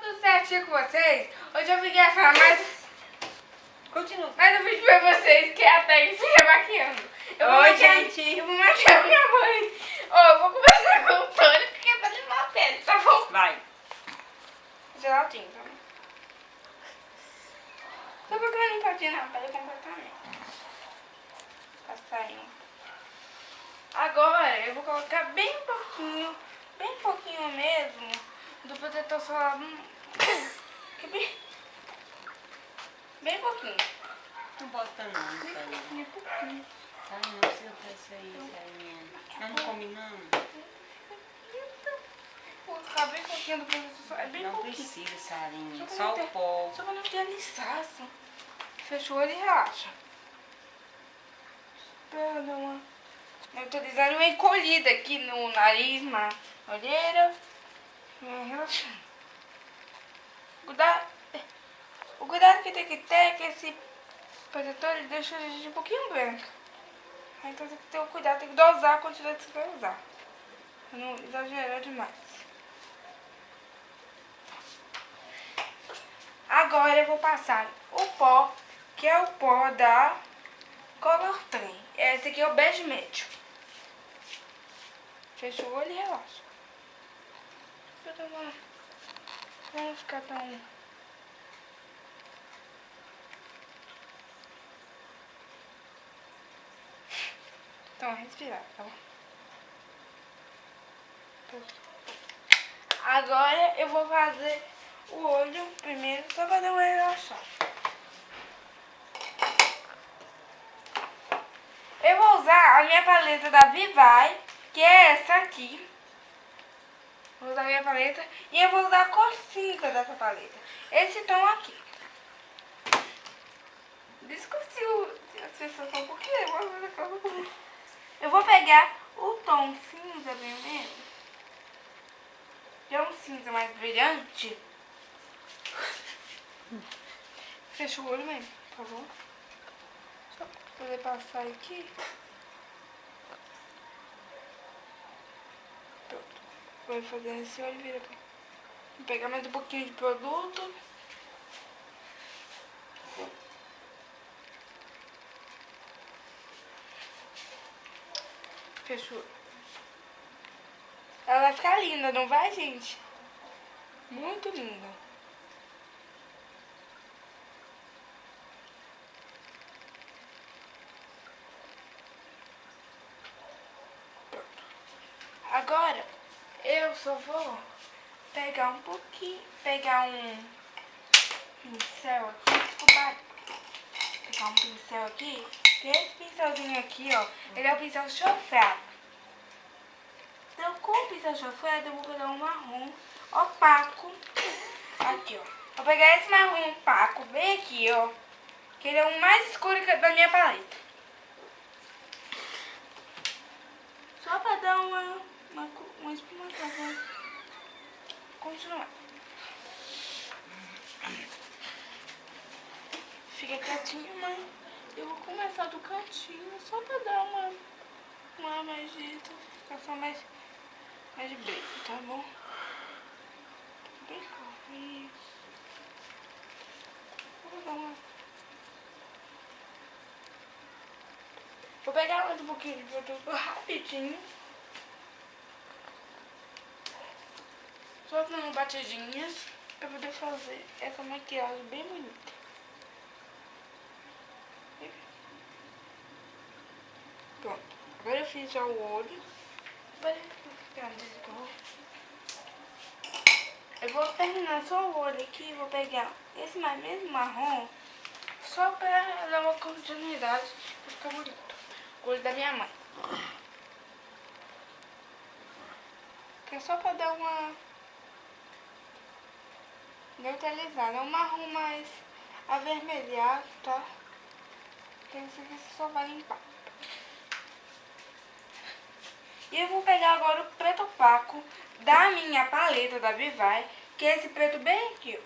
tudo certinho com vocês? Hoje eu vim gravar Continua. mais um vídeo pra vocês, que é a Thaís fica maquiando. Oi, gente. Eu vou maquiar minha mãe. Eu vou começar com o Tônio, porque é pra limpar a pele, tá bom? Vai. Gelatinho, tá bom? Só porque eu limpadinha na pele completamente. Tá saindo. Agora eu vou colocar bem pouquinho mesmo, do protetor solar. Bem pouquinho. Não bota não, Thaís. Bem pouquinho. Thaís, não precisa fazer isso, Thaís. Nós não combinamos? Vou colocar bem pouquinho do protetor solar. É bem Não pouquinho. precisa, Sarinha. Só Só pra o pó. Só pra não ter licença. Fecha o olho e relaxa. Perdão. Eu tô dando uma encolhida aqui no nariz, na olheira. Relaxando. O cuidado que tem que ter é que esse protetor ele deixa a gente um pouquinho branca. Então tem que ter o cuidado, tem que dosar a quantidade que você vai usar. Pra não exagerar demais. Agora eu vou passar o pó, que é o pó da Color Trem. Esse aqui é o bege médio. Fecha o olho e relaxa. Pra não ficar tão... Então, respirar, tá bom? Agora eu vou fazer o olho primeiro, só pra dar uma relaxada. Eu vou usar a minha paleta da Vivai, que é essa aqui. Vou usar a minha paleta e eu vou usar a cor cinza dessa paleta. Esse tom aqui. Desculpe se as pessoas falam por quê? Eu vou pegar o tom cinza primeiro, que é um cinza mais brilhante. Fecha o olho mesmo, tá bom? Só pra poder passar aqui. Pronto. Vou fazer esse olho, vira pra... Vou pegar mais um pouquinho de produto. Fechou. Ela vai ficar linda, não vai, gente? Muito linda. Pronto. Agora, eu só vou pegar um pouquinho, pegar um pincel aqui, desculpa. Pegar um pincel aqui, que esse pincelzinho aqui, ó, ele é o pincel chofrado. Então, com o pincel chofrado, eu vou pegar um marrom opaco. Aqui, ó. Vou pegar esse marrom opaco bem aqui, ó. Que ele é o mais escuro da minha paleta. Só pra dar uma espumação. Vou continuar. Fica quietinho, mãe. Eu vou começar do cantinho, só pra dar uma mais jeito. Ficar só mais de brilho, tá bom? Bem calminho. Vou pegar mais um pouquinho de produto rapidinho. Só dando batidinhas pra poder fazer essa maquiagem bem bonita. Pronto. Agora eu fiz já o olho. Eu vou terminar só o olho aqui e vou pegar esse mesmo marrom só pra dar uma continuidade pra ficar bonito. O olho da minha mãe. Que é só pra dar uma neutralizada. É um marrom mais avermelhado, tá? Então isso aqui você só vai limpar. E eu vou pegar agora o preto opaco da minha paleta da Vivai, que é esse preto bem aqui, ó.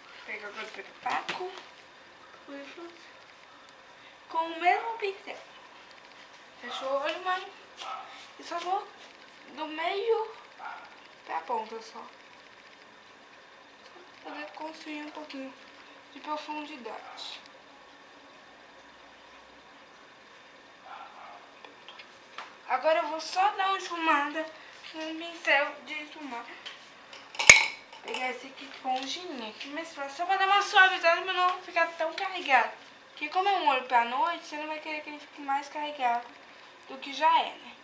Vou pegar agora o preto opaco com o mesmo pincel. Fechou o olho, mãe? E só vou do meio pra ponta só. poder construir um pouquinho de profundidade. Agora eu vou só dar uma esfumada com um pincel de esfumar. Pegar esse aqui com um gininho aqui, mas só pra dar uma suavizada pra não ficar tão carregado. Porque como é um molho pra noite, você não vai querer que ele fique mais carregado do que já é, né?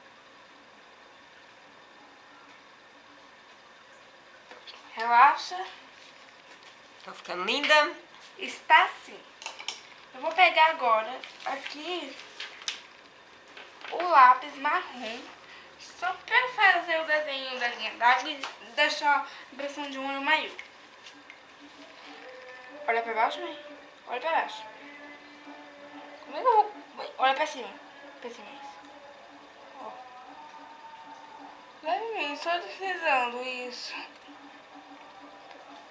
Relaxa. Tá ficando linda? Está assim. Eu vou pegar agora aqui o lápis marrom, só pra fazer o desenho da linha d'água e deixar a impressão de um olho maior. Olha pra baixo, mãe. Olha pra baixo. Como é que eu vou... Olha pra cima. Pra cima. Ó. Levemente, só deslizando isso.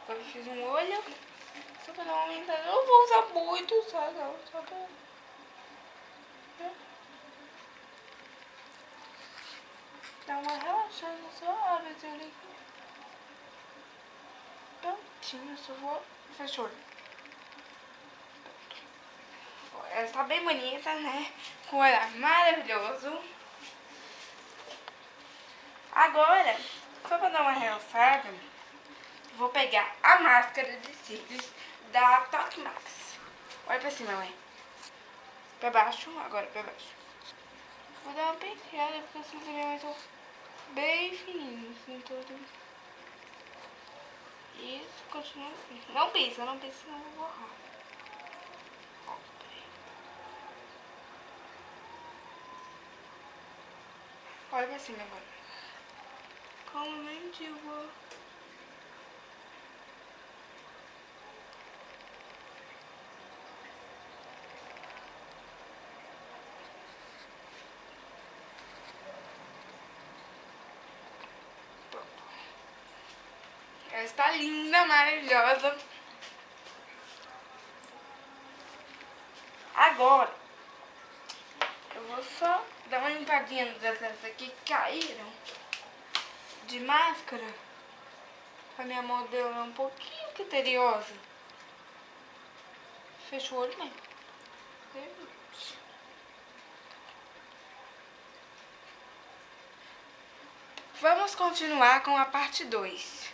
Agora eu fiz um olho. Só pra dar uma aumentada. Eu não vou usar muito, só não. Só pra... Dá uma relaxada suave, assim, olha aqui. Prontinho, só vou... Fecha o olho. Ela tá bem bonita, né? Com olhar maravilhoso. Agora, só pra dar uma realçada, vou pegar a máscara de cílios da Toque Max. Olha pra cima, mãe. Pra baixo, agora pra baixo. Vou dar uma penteada, porque assim também vai ser bem fininho, assim, todo. Isso, continua assim. Não pisa, senão eu vou borrar. Olha pra cima agora. Calmamente eu vou... Ela está linda, maravilhosa. Agora, eu vou só dar uma limpadinha dessas aqui que caíram de máscara. Pra minha modelo um pouquinho criteriosa. Fecha o olho, né? Vamos continuar com a parte 2.